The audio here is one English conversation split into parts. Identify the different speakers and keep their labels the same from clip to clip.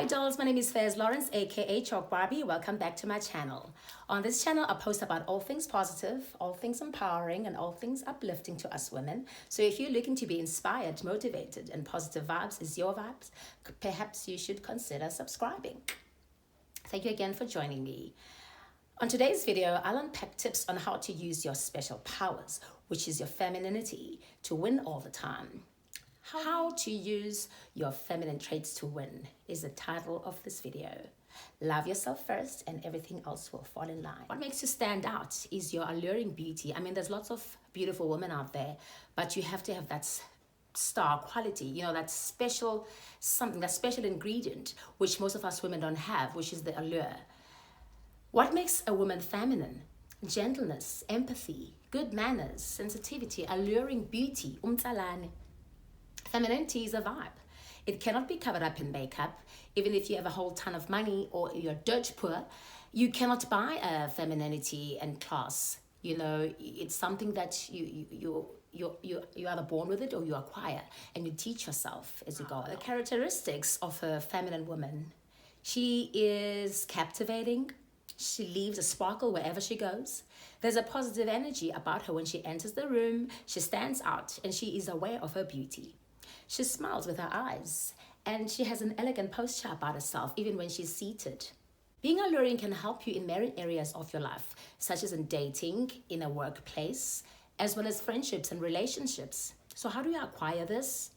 Speaker 1: Hi dolls, my name is Fez Lawrence, aka Chokbarbie. Welcome back to my channel. On this channel, I post about all things positive, all things empowering, and all things uplifting to us women. So if you're looking to be inspired, motivated, and positive vibes is your vibes, perhaps you should consider subscribing. Thank you again for joining me. On today's video, I'll unpack tips on how to use your special powers, which is your femininity, to win all the time. How to use your feminine traits to win is the title of this video. Love yourself first and everything else will fall in line. What makes you stand out is your alluring beauty. I mean, there's lots of beautiful women out there, but you have to have that star quality, that special something, that special ingredient, which most of us women don't have, which is the allure. What makes a woman feminine? Gentleness, empathy, good manners, sensitivity, alluring beauty, umtsalane. Femininity is a vibe. It cannot be covered up in makeup. Even if you have a whole ton of money or you're dirt poor, you cannot buy a femininity and class. It's something that you either born with it or you acquire, and you teach yourself as you go along. The characteristics of a feminine woman: she is captivating. She leaves a sparkle wherever she goes. There's a positive energy about her when she enters the room. She stands out and she is aware of her beauty. She smiles with her eyes, and she has an elegant posture about herself, even when she's seated. Being alluring can help you in many areas of your life, such as in dating, in a workplace, as well as friendships and relationships. So how do you acquire this?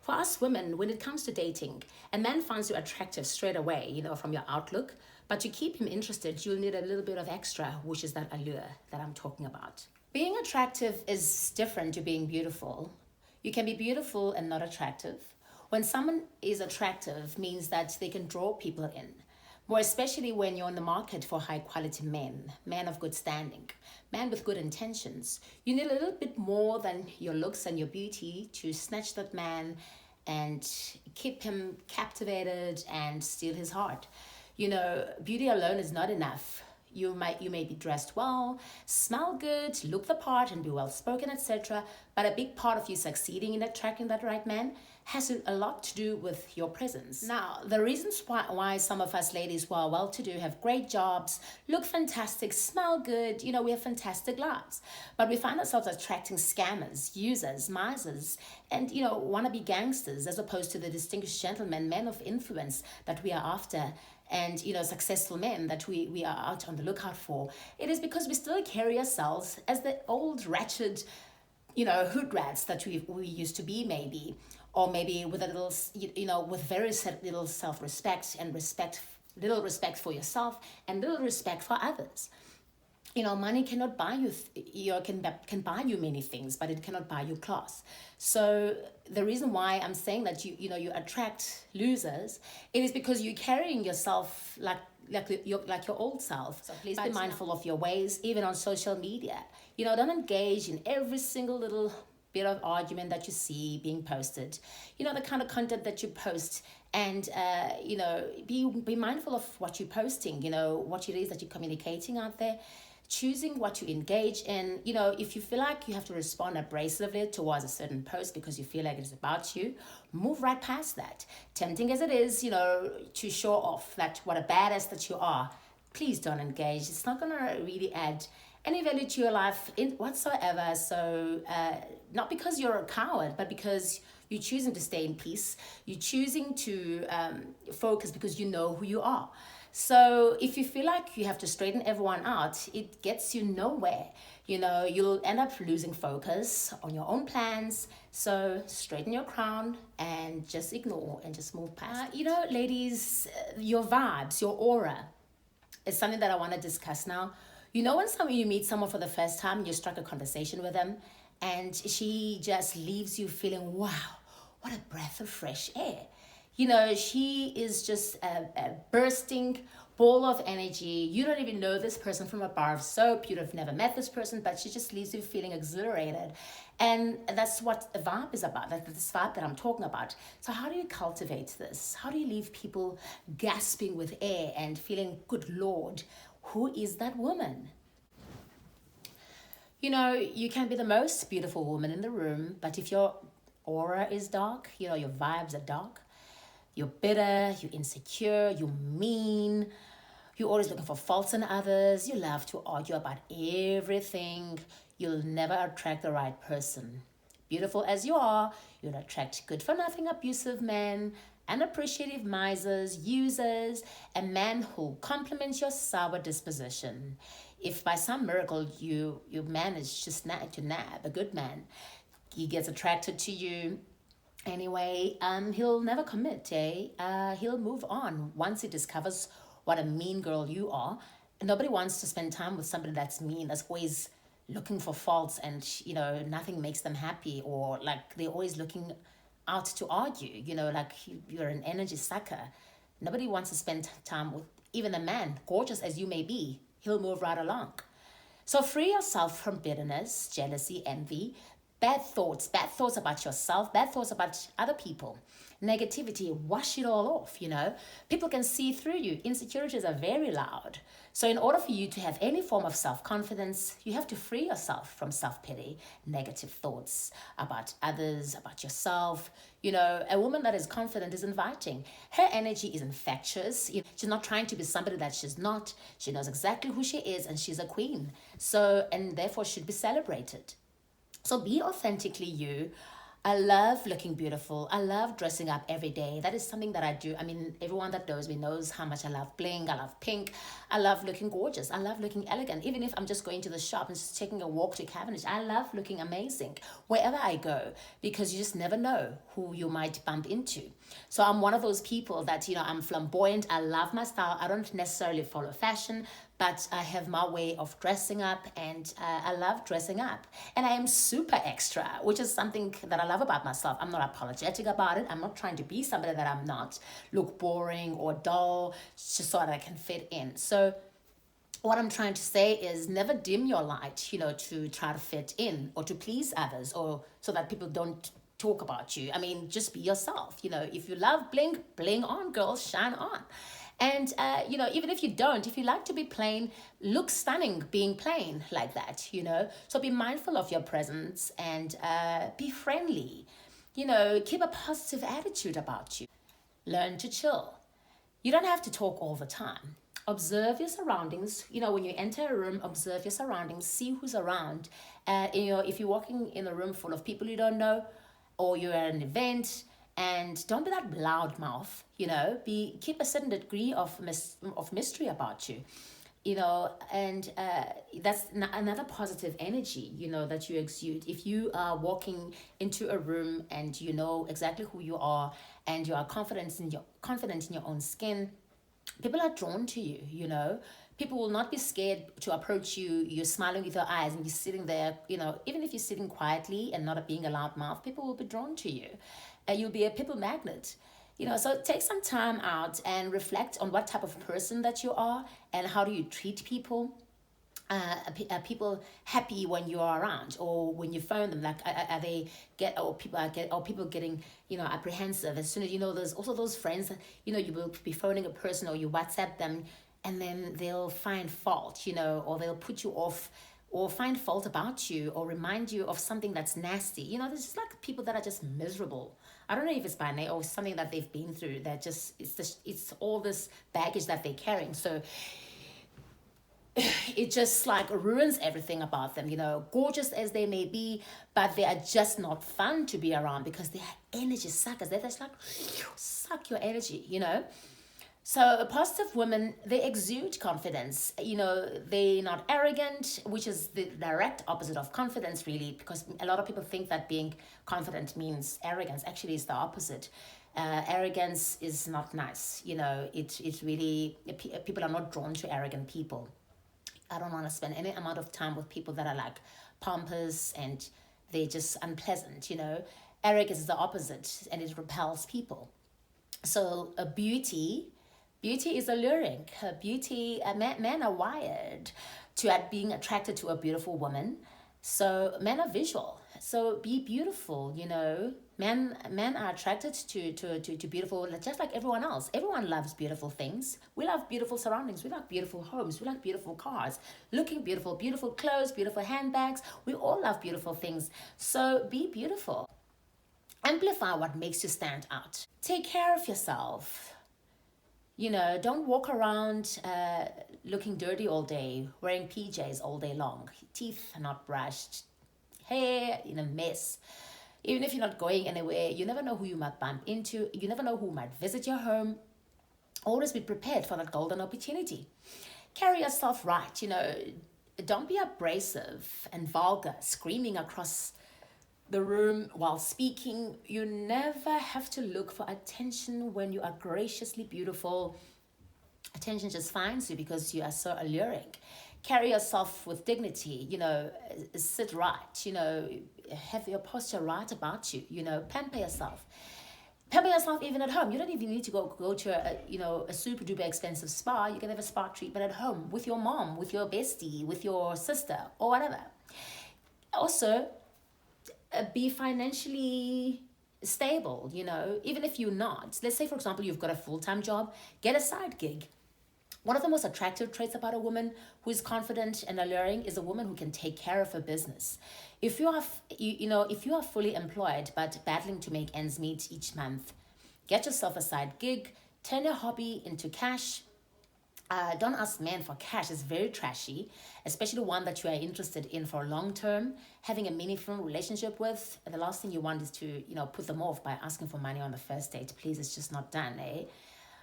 Speaker 1: For us women, when it comes to dating, a man finds you attractive straight away, from your outlook, but to keep him interested, you'll need a little bit of extra, which is that allure that I'm talking about. Being attractive is different to being beautiful. You can be beautiful and not attractive. When someone is attractive means that they can draw people in, more especially when you're in the market for high quality men of good standing, men with good intentions. You need a little bit more than your looks and your beauty to snatch that man and keep him captivated and steal his heart. Beauty alone is not enough. You may be dressed well, smell good, look the part, and be well spoken, etc. But a big part of you succeeding in attracting that right man has a lot to do with your presence. Now, the reasons why some of us ladies who are well-to-do have great jobs, look fantastic, smell good, we have fantastic lives. But we find ourselves attracting scammers, users, misers, and, wannabe gangsters, as opposed to the distinguished gentlemen, men of influence that we are after, and successful men that we are out on the lookout for. It is because we still carry ourselves as the old wretched hood rats that we used to be, maybe, or maybe with a little with very little self-respect and little respect for yourself and little respect for others. Money cannot buy you, can buy you many things, but it cannot buy you class. So the reason why I'm saying that you attract losers, it is because you're carrying yourself like your old self. So please be mindful of your ways, even on social media. Don't engage in every single little bit of argument that you see being posted. The kind of content that you post, and be mindful of what you're posting. What it is that you're communicating out there. Choosing what to engage in. If you feel like you have to respond abrasively towards a certain post because you feel like it's about you, move right past that. Tempting as it is, to show off that what a badass that you are, please don't engage. It's not going to really add any value to your life whatsoever. So not because you're a coward, but because you're choosing to stay in peace. You're choosing to focus because you know who you are. So if you feel like you have to straighten everyone out, it gets you nowhere. You'll end up losing focus on your own plans. So straighten your crown and just ignore and just move past. Ladies, your vibes, your aura is something that I want to discuss now. When you meet someone for the first time, you strike a conversation with them, and she just leaves you feeling, wow, what a breath of fresh air. She is just a bursting ball of energy. You don't even know this person from a bar of soap. You've never met this person, but she just leaves you feeling exhilarated. And that's what a vibe is about. That's this vibe that I'm talking about. So how do you cultivate this? How do you leave people gasping with air and feeling, good Lord, who is that woman? You can be the most beautiful woman in the room, but if your aura is dark, your vibes are dark, You're bitter, you're insecure, you're mean, you're always looking for faults in others, you love to argue about everything. You'll never attract the right person. Beautiful as you are, you'll attract good for nothing abusive men, unappreciative misers, users, a man who compliments your sour disposition. If by some miracle you manage to nab a good man, he gets attracted to you anyway, he'll never commit, eh? He'll move on once he discovers what a mean girl you are. Nobody wants to spend time with somebody that's mean, that's always looking for faults, and nothing makes them happy, or like they're always looking out to argue, like you're an energy sucker. Nobody wants to spend time with even a man, gorgeous as you may be. He'll move right along. So free yourself from bitterness, jealousy, envy, bad thoughts about yourself, bad thoughts about other people, negativity. Wash it all off. People can see through you. Insecurities are very loud. So in order for you to have any form of self-confidence, you have to free yourself from self-pity, negative thoughts about others, about yourself. A woman that is confident is inviting. Her energy is infectious. She's not trying to be somebody that she's not. She knows exactly who she is, and she's a queen. So, and therefore should be celebrated. So be authentically you. I love looking beautiful. I love dressing up every day. That is something that I do. I mean, everyone that knows me knows how much I love bling. I love pink. I love looking gorgeous. I love looking elegant. Even if I'm just going to the shop and just taking a walk to Cavendish, I love looking amazing wherever I go, because you just never know who you might bump into. So I'm one of those people that, I'm flamboyant. I love my style. I don't necessarily follow fashion, but I have my way of dressing up, and I love dressing up. And I am super extra, which is something that I love about myself. I'm not apologetic about it. I'm not trying to be somebody that I'm not, look boring or dull, just so that I can fit in. So what I'm trying to say is never dim your light, to try to fit in or to please others, or so that people don't talk about you. I mean, just be yourself. If you love bling, bling on, girls, shine on. And, even if you don't, if you like to be plain, look stunning being plain like that, So be mindful of your presence, and be friendly, keep a positive attitude about you. Learn to chill. You don't have to talk all the time. Observe your surroundings. When you enter a room, observe your surroundings, see who's around. If you're walking in a room full of people you don't know, or you're at an event, and don't be that loud mouth, keep a certain degree of mystery about you, and that's another positive energy, that you exude. If you are walking into a room and you know exactly who you are, and you are confident in your own skin, people are drawn to you, People will not be scared to approach you. You're smiling with your eyes, and you're sitting there, even if you're sitting quietly and not being a loud mouth, people will be drawn to you. You'll be a people magnet. So take some time out and reflect on what type of person that you are, and how do you treat people. Are people happy when you are around, or when you phone them? Like, are they people getting apprehensive as soon as there's also those friends that you will be phoning a person, or you WhatsApp them, and then they'll find fault, or they'll put you off, or find fault about you, or remind you of something that's nasty. There's just like people that are just miserable. I don't know if it's by name or something that they've been through, that just it's all this baggage that they're carrying. So it just like ruins everything about them, gorgeous as they may be, but they are just not fun to be around, because they are energy suckers. They just like suck your energy, So positive women, they exude confidence. They're not arrogant, which is the direct opposite of confidence, really, because a lot of people think that being confident means arrogance. Actually, it's the opposite. Arrogance is not nice. It's really, people are not drawn to arrogant people. I don't want to spend any amount of time with people that are like pompous and they're just unpleasant, Arrogance is the opposite, and it repels people. So beauty is alluring. Men are wired to being attracted to a beautiful woman. So men are visual. So be beautiful, Men are attracted to beautiful, just like everyone else. Everyone loves beautiful things. We love beautiful surroundings. We like beautiful homes. We like beautiful cars. Looking beautiful, beautiful clothes, beautiful handbags. We all love beautiful things. So be beautiful. Amplify what makes you stand out. Take care of yourself. Don't walk around looking dirty all day, wearing PJs all day long, teeth are not brushed, hair in a mess. Even if you're not going anywhere, you never know who you might bump into. You never know who might visit your home. Always be prepared for that golden opportunity. Carry yourself right. Don't be abrasive and vulgar, screaming across the room while speaking. You never have to look for attention when you are graciously beautiful. Attention just finds you because you are so alluring. Carry yourself with dignity, sit right, have your posture right about you, pamper yourself. Pamper yourself even at home. You don't even need to go to a super duper expensive spa. You can have a spa treatment at home with your mom, with your bestie, with your sister, or whatever. Also, be financially stable, even if you're not. Let's say, for example, you've got a full-time job, get a side gig. One of the most attractive traits about a woman who is confident and alluring is a woman who can take care of her business. If you are fully employed but battling to make ends meet each month, get yourself a side gig, turn your hobby into cash. Don't ask men for cash. It's very trashy, especially one that you are interested in for long term, having a meaningful relationship with. And the last thing you want is to, put them off by asking for money on the first date. Please, it's just not done, eh?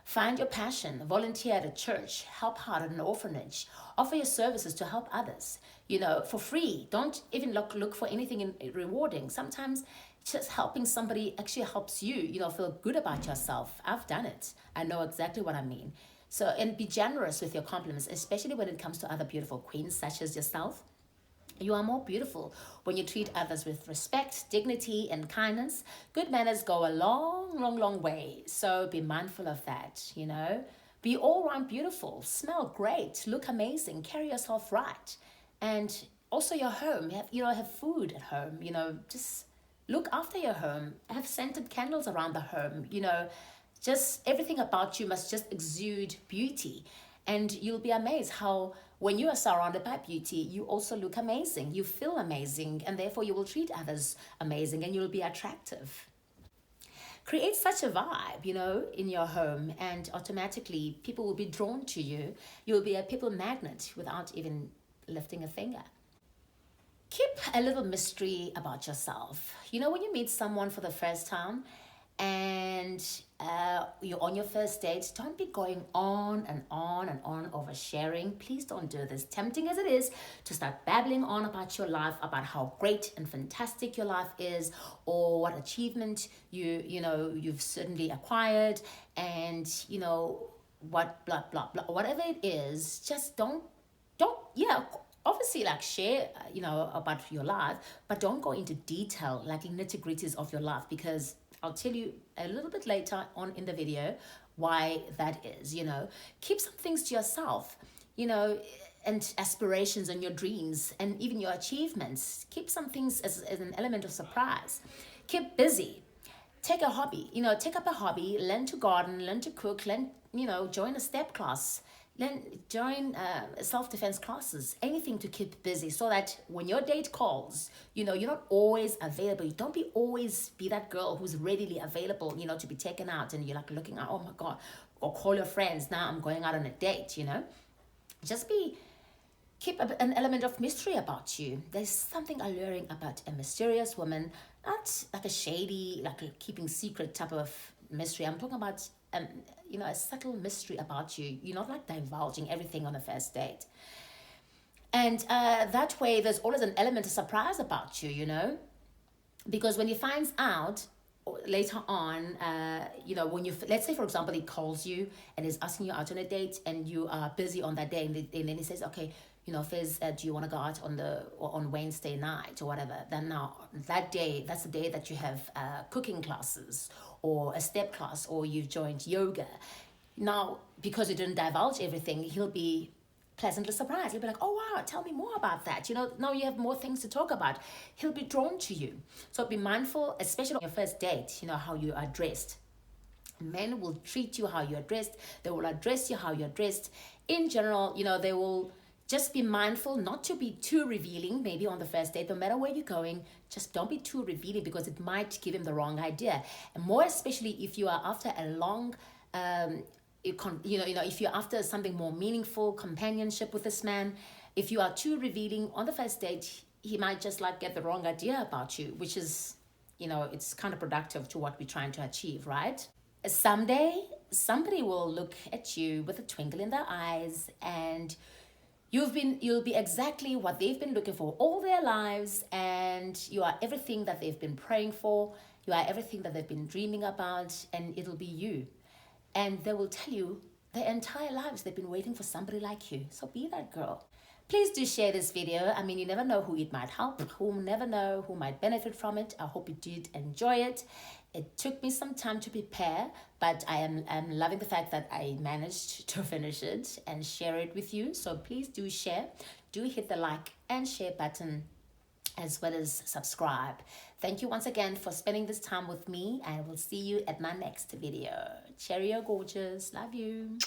Speaker 1: Find your passion, volunteer at a church, help out at an orphanage, offer your services to help others, for free. Don't even look for anything rewarding. Sometimes just helping somebody actually helps you, feel good about yourself. I've done it. I know exactly what I mean. So, and be generous with your compliments, especially when it comes to other beautiful queens such as yourself. You are more beautiful when you treat others with respect, dignity, and kindness. Good manners go a long, long, long way. So be mindful of that, Be all around beautiful, smell great, look amazing, carry yourself right. And also your home, have food at home, just look after your home. Have scented candles around the home, just everything about you must just exude beauty. And you'll be amazed how when you are surrounded by beauty, you also look amazing. You feel amazing, and therefore you will treat others amazing, and you'll be attractive. Create such a vibe, in your home, and automatically people will be drawn to you. You'll be a people magnet without even lifting a finger. Keep a little mystery about yourself. When you meet someone for the first time, and you're on your first date, don't be going on and on and on oversharing. Please don't do this. Tempting as it is to start babbling on about your life, about how great and fantastic your life is, or what achievement you've certainly acquired, and what blah blah blah, whatever it is. Just don't obviously share about your life, but don't go into detail like nitty-gritties of your life, because I'll tell you a little bit later on in the video why that is. Keep some things to yourself, and aspirations and your dreams and even your achievements. Keep some things as an element of surprise. Keep busy. Take a hobby, take up a hobby, learn to garden, learn to cook, join a step class, join self-defense classes, anything to keep busy, so that when your date calls, you're not always available. You don't always be that girl who's readily available, to be taken out, and you're looking at, oh my God, or call your friends, now I'm going out on a date, Just keep an element of mystery about you. There's something alluring about a mysterious woman, not like a shady, like a keeping secret type of mystery. I'm talking about a subtle mystery about you. You're not divulging everything on a first date. And that way, there's always an element of surprise about you, because when he finds out later on, when let's say, for example, he calls you and is asking you out on a date, and you are busy on that day, and then he says, okay, Fez, do you want to go out on Wednesday night or whatever? Then now that's the day that you have cooking classes or a step class, or you've joined yoga. Now, because you didn't divulge everything, he'll be pleasantly surprised. He'll be like, oh wow, tell me more about that. Now you have more things to talk about. He'll be drawn to you. So be mindful, especially on your first date, how you are dressed. Men will treat you how you are dressed. They will address you how you're dressed. In general, they will just be mindful not to be too revealing, maybe on the first date. No matter where you're going, just don't be too revealing, because it might give him the wrong idea. And more especially if you are after a long, if you're after something more meaningful, companionship with this man, if you are too revealing on the first date, he might just like get the wrong idea about you, which is, it's counterproductive to what we're trying to achieve, right? Someday, somebody will look at you with a twinkle in their eyes, and you'll be exactly what they've been looking for all their lives, and you are everything that they've been praying for. You are everything that they've been dreaming about, and it'll be you. And they will tell you their entire lives they've been waiting for somebody like you. So be that girl. Please do share this video. I mean, you never know who it might help, who never know who might benefit from it. I hope you did enjoy it. It took me some time to prepare, but I'm loving the fact that I managed to finish it and share it with you. So please do share. Do hit the like and share button, as well as subscribe. Thank you once again for spending this time with me. I will see you at my next video. Cheerio, gorgeous. Love you.